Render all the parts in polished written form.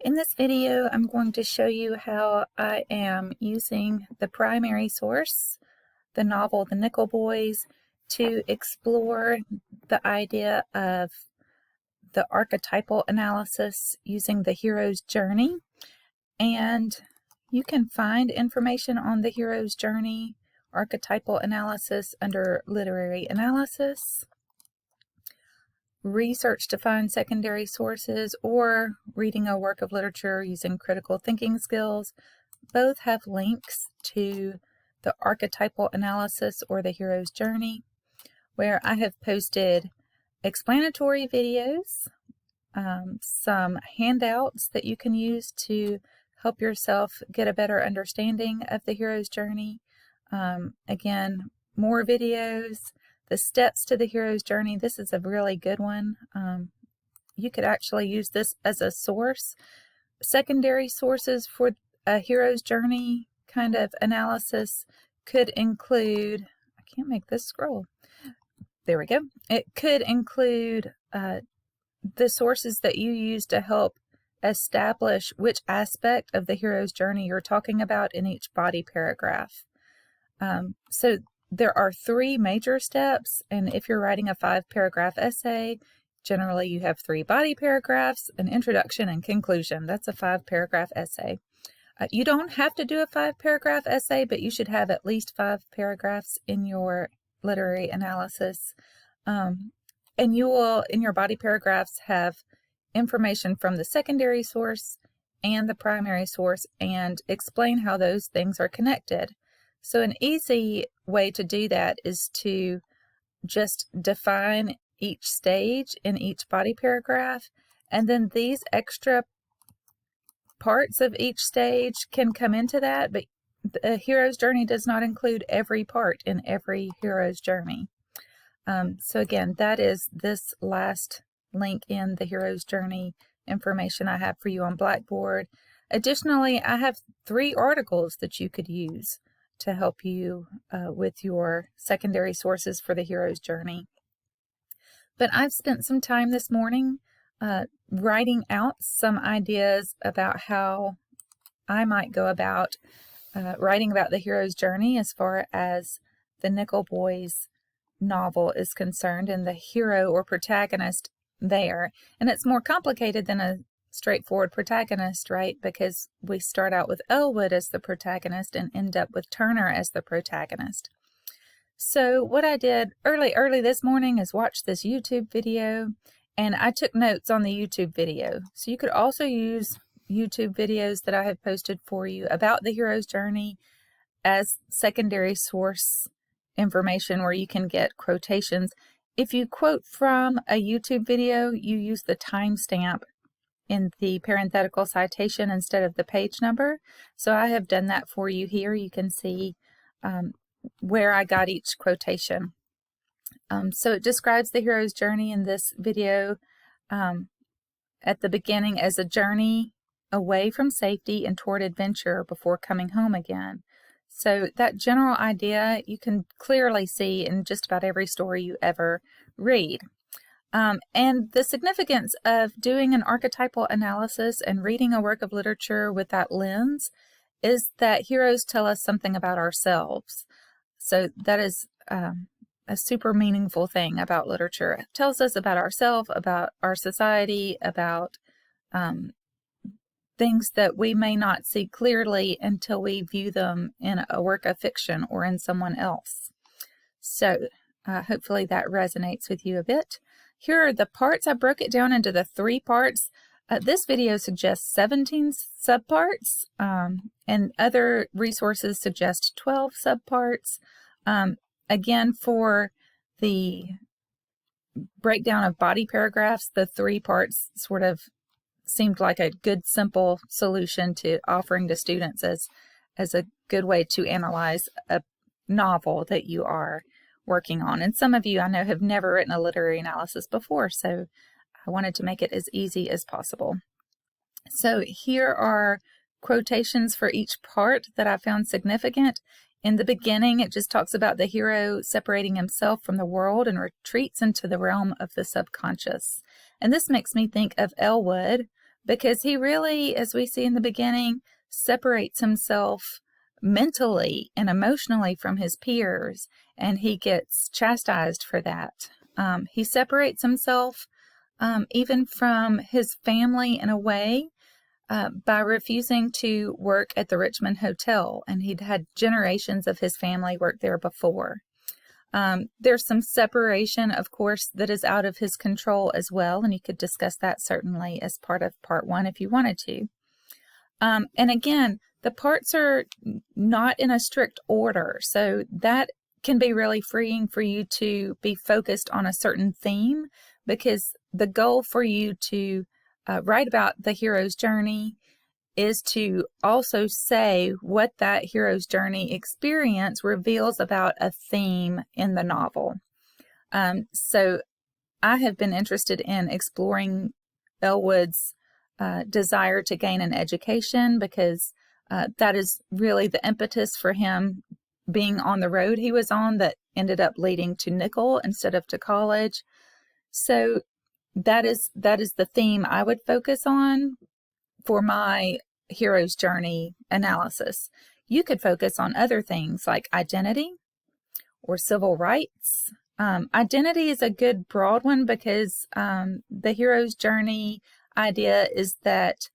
In this video, I'm going to show you how I am using the primary source, the novel The Nickel Boys, to explore the idea of the archetypal analysis using the hero's journey. And you can find information on the hero's journey, archetypal analysis, under literary analysis, research to find secondary sources, or reading a work of literature using critical thinking skills. Both have links to the archetypal analysis or the hero's journey, where I have posted explanatory videos, some handouts that you can use to help yourself get a better understanding of the hero's journey. Again, more videos, the steps to the hero's journey. This is a really good one. You could actually use this as a source. Secondary sources for a hero's journey kind of analysis could include, I can't make this scroll. There we go. It could include the sources that you use to help establish which aspect of the hero's journey you're talking about in each body paragraph. So there are 3 major steps, and if you're writing a 5-paragraph essay, generally you have 3 body paragraphs, an introduction and conclusion. That's a 5-paragraph essay. You don't have to do a 5-paragraph essay, but you should have at least 5 paragraphs in your literary analysis. And you will, in your body paragraphs, have information from the secondary source and the primary source, and explain how those things are connected. So an easy way to do that is to just define each stage in each body paragraph, and then these extra parts of each stage can come into that, but the hero's journey does not include every part in every hero's journey. So again, that is this last link in the hero's journey information I have for you on Blackboard. Additionally, I have 3 articles that you could use to help you with your secondary sources for the hero's journey. But I've spent some time this morning writing out some ideas about how I might go about writing about the hero's journey as far as the Nickel Boys novel is concerned, and the hero or protagonist there. And it's more complicated than a straightforward protagonist, right? Because we start out with Elwood as the protagonist and end up with Turner as the protagonist. So what I did early this morning is watch this YouTube video, and I took notes on the YouTube video. So you could also use YouTube videos that I have posted for you about the hero's journey as secondary source information where you can get quotations. If you quote from a YouTube video, you use the timestamp in the parenthetical citation instead of the page number. So I have done that for you here. You can see where I got each quotation. So it describes the hero's journey in this video at the beginning as a journey away from safety and toward adventure before coming home again. So that general idea you can clearly see in just about every story you ever read. And the significance of doing an archetypal analysis and reading a work of literature with that lens is that heroes tell us something about ourselves. So that is a super meaningful thing about literature. It tells us about ourselves, about our society, about things that we may not see clearly until we view them in a work of fiction or in someone else. So hopefully that resonates with you a bit. Here are the parts. I broke it down into the 3 parts. This video suggests 17 subparts, and other resources suggest 12 subparts. Again, for the breakdown of body paragraphs, the 3 parts sort of seemed like a good, simple solution to offering to students as a good way to analyze a novel that you are working on. And some of you I know have never written a literary analysis before, so I wanted to make it as easy as possible. So here are quotations for each part that I found significant. In the beginning, it just talks about the hero separating himself from the world and retreats into the realm of the subconscious. And this makes me think of Elwood because he really, as we see in the beginning, separates himself mentally and emotionally from his peers, and he gets chastised for that. He separates himself even from his family in a way by refusing to work at the Richmond Hotel, and he'd had generations of his family work there before. There's some separation, of course, that is out of his control as well, and you could discuss that certainly as part of part 1 if you wanted to. And again, the parts are not in a strict order, so that can be really freeing for you to be focused on a certain theme, because the goal for you to write about the hero's journey is to also say what that hero's journey experience reveals about a theme in the novel. So I have been interested in exploring Elwood's desire to gain an education, because that is really the impetus for him being on the road he was on that ended up leading to Nickel instead of to college. So that is the theme I would focus on for my hero's journey analysis. You could focus on other things like identity or civil rights. Identity is a good broad one, because the hero's journey idea is that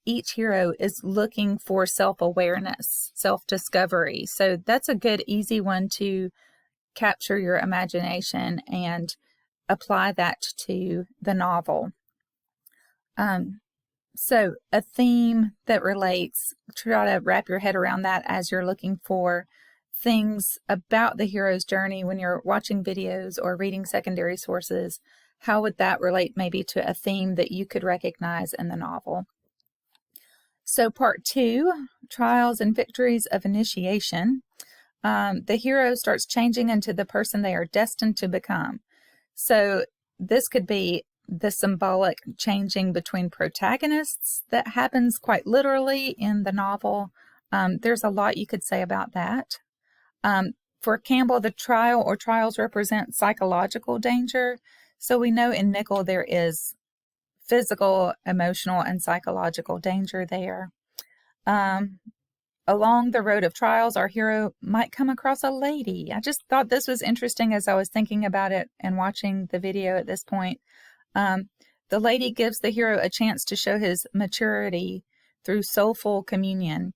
each hero is looking for self-awareness, self-discovery. So that's a good, easy one to capture your imagination and apply that to the novel. So a theme that relates, try to wrap your head around that as you're looking for things about the hero's journey when you're watching videos or reading secondary sources. How would that relate maybe to a theme that you could recognize in the novel? So part 2, Trials and Victories of Initiation. The hero starts changing into the person they are destined to become. So this could be the symbolic changing between protagonists that happens quite literally in the novel. There's a lot you could say about that. For Campbell, the trial or trials represent psychological danger. So we know in Nickel there is physical, emotional, and psychological danger there. Along the road of trials, our hero might come across a lady. I just thought this was interesting as I was thinking about it and watching the video at this point. The lady gives the hero a chance to show his maturity through soulful communion.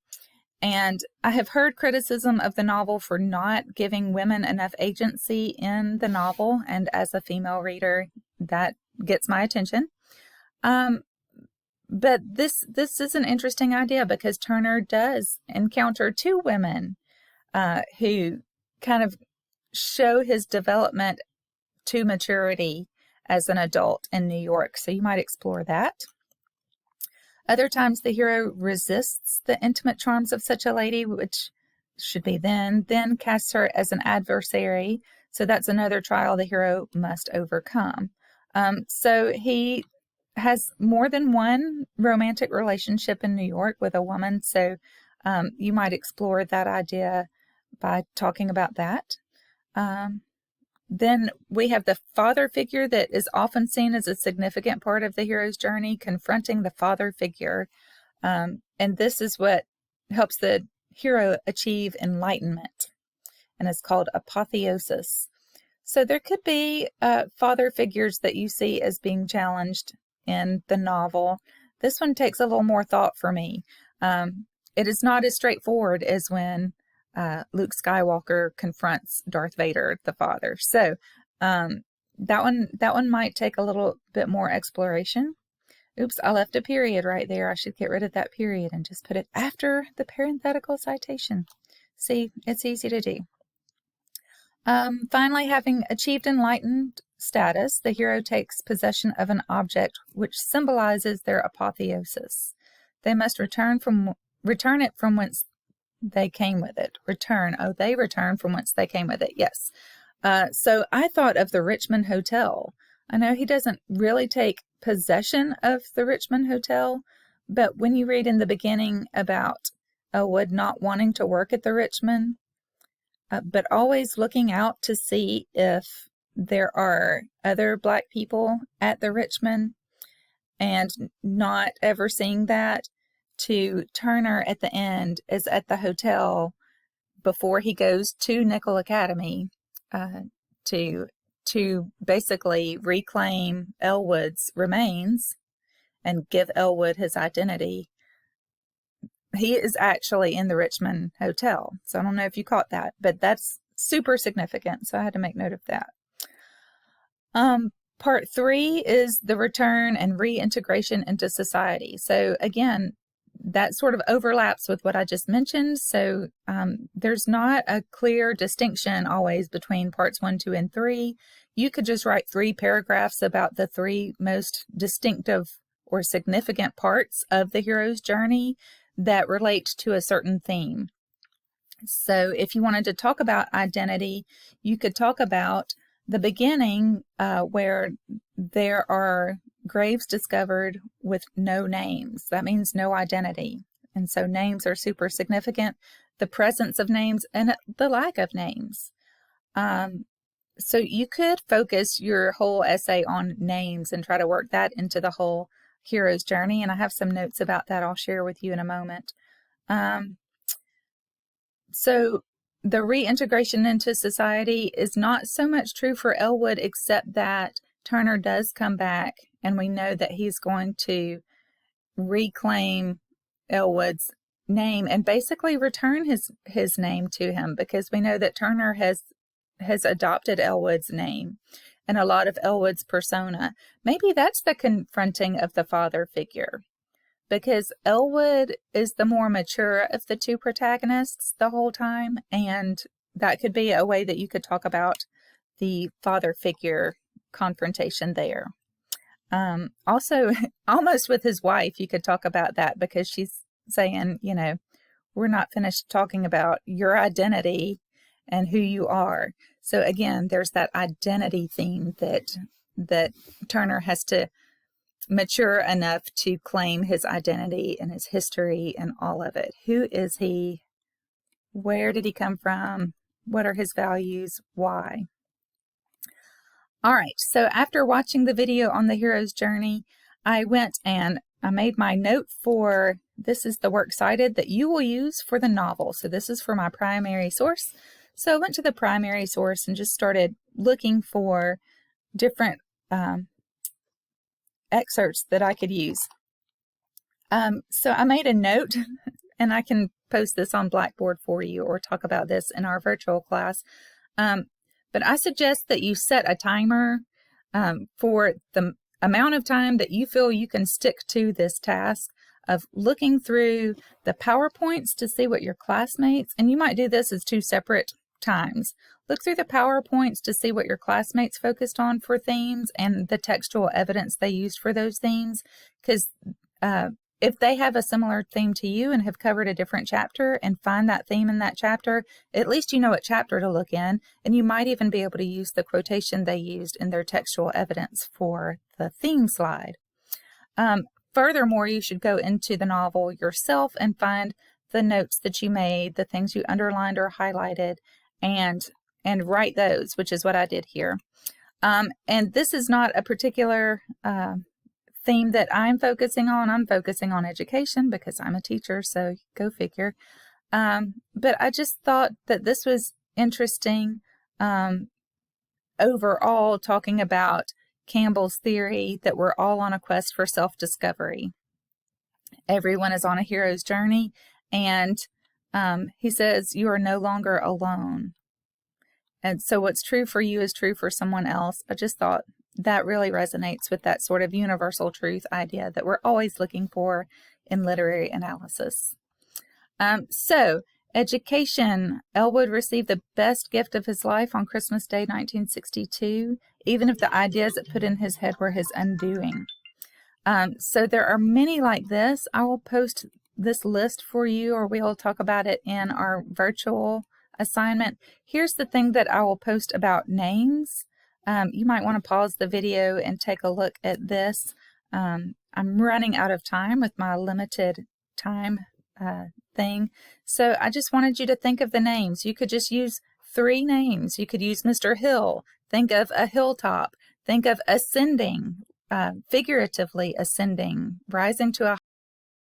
And I have heard criticism of the novel for not giving women enough agency in the novel, and as a female reader, that gets my attention. But this is an interesting idea, because Turner does encounter 2 women who kind of show his development to maturity as an adult in New York. So you might explore that. Other times the hero resists the intimate charms of such a lady, which should be then casts her as an adversary. So that's another trial the hero must overcome. So he has more than one romantic relationship in New York with a woman. So you might explore that idea by talking about that. Then we have the father figure that is often seen as a significant part of the hero's journey, confronting the father figure. And this is what helps the hero achieve enlightenment, and it's called Apotheosis. So there could be father figures that you see as being challenged in the novel. This one takes a little more thought for me. It is not as straightforward as when Luke Skywalker confronts Darth Vader, the father. So that one might take a little bit more exploration. Oops, I left a period right there. I should get rid of that period and just put it after the parenthetical citation. See, it's easy to do. Finally, having achieved enlightened status, the hero takes possession of an object which symbolizes their apotheosis. They must return it from whence they came with it. They return from whence they came with it. Yes. So I thought of the Richmond Hotel. I know he doesn't really take possession of the Richmond Hotel, but when you read in the beginning about Elwood not wanting to work at the Richmond, but always looking out to see if there are other Black people at the Richmond, and not ever seeing that, to Turner at the end is at the hotel before he goes to Nickel Academy to basically reclaim Elwood's remains and give Elwood his identity. He is actually in the Richmond Hotel. So I don't know if you caught that, but that's super significant. So I had to make note of that. Part 3 is the return and reintegration into society. So again, that sort of overlaps with what I just mentioned. So there's not a clear distinction always between parts 1, 2, and 3. You could just write 3 paragraphs about the 3 most distinctive or significant parts of the hero's journey that relate to a certain theme. So if you wanted to talk about identity, you could talk about the beginning where there are graves discovered with no names. That means no identity. And so names are super significant. The presence of names and the lack of names. So you could focus your whole essay on names and try to work that into the whole hero's journey. And I have some notes about that I'll share with you in a moment. So the reintegration into society is not so much true for Elwood, except that Turner does come back, and we know that he's going to reclaim Elwood's name and basically return his name to him, because we know that Turner has adopted Elwood's name and a lot of Elwood's persona. Maybe that's the confronting of the father figure, because Elwood is the more mature of the 2 protagonists the whole time, and that could be a way that you could talk about the father figure confrontation there. Also, almost with his wife, you could talk about that, because she's saying, you know, we're not finished talking about your identity and who you are. So again, there's that identity theme that Turner has to mature enough to claim his identity and his history and all of it. Who is he? Where did he come from? What are his values? Why? All right, so after watching the video on the hero's journey, I went and I made my note for, this is the works cited that you will use for the novel. So this is for my primary source. So I went to the primary source and just started looking for different excerpts that I could use. So I made a note, and I can post this on Blackboard for you or talk about this in our virtual class. But I suggest that you set a timer for the amount of time that you feel you can stick to this task of looking through the PowerPoints to see what your classmates, and you might do this as 2 separate times. Look through the PowerPoints to see what your classmates focused on for themes and the textual evidence they used for those themes, because if they have a similar theme to you and have covered a different chapter and find that theme in that chapter, at least you know what chapter to look in, and you might even be able to use the quotation they used in their textual evidence for the theme slide. Furthermore, you should go into the novel yourself and find the notes that you made, the things you underlined or highlighted, and write those, which is what I did here. And this is not a particular theme that I'm focusing on. I'm focusing on education because I'm a teacher, so go figure. But I just thought that this was interesting overall, talking about Campbell's theory that we're all on a quest for self-discovery. Everyone is on a hero's journey, and he says you are no longer alone. And so what's true for you is true for someone else. I just thought that really resonates with that sort of universal truth idea that we're always looking for in literary analysis. So, education. Elwood received the best gift of his life on Christmas Day, 1962, even if the ideas it put in his head were his undoing. So there are many like this. I will post this list for you, or we'll talk about it in our virtual assignment. Here's the thing that I will post about names. You might want to pause the video and take a look at this. I'm running out of time with my limited time thing. So I just wanted you to think of the names. You could just use 3 names. You could use Mr. Hill. Think of a hilltop. Think of ascending. figuratively ascending, rising to a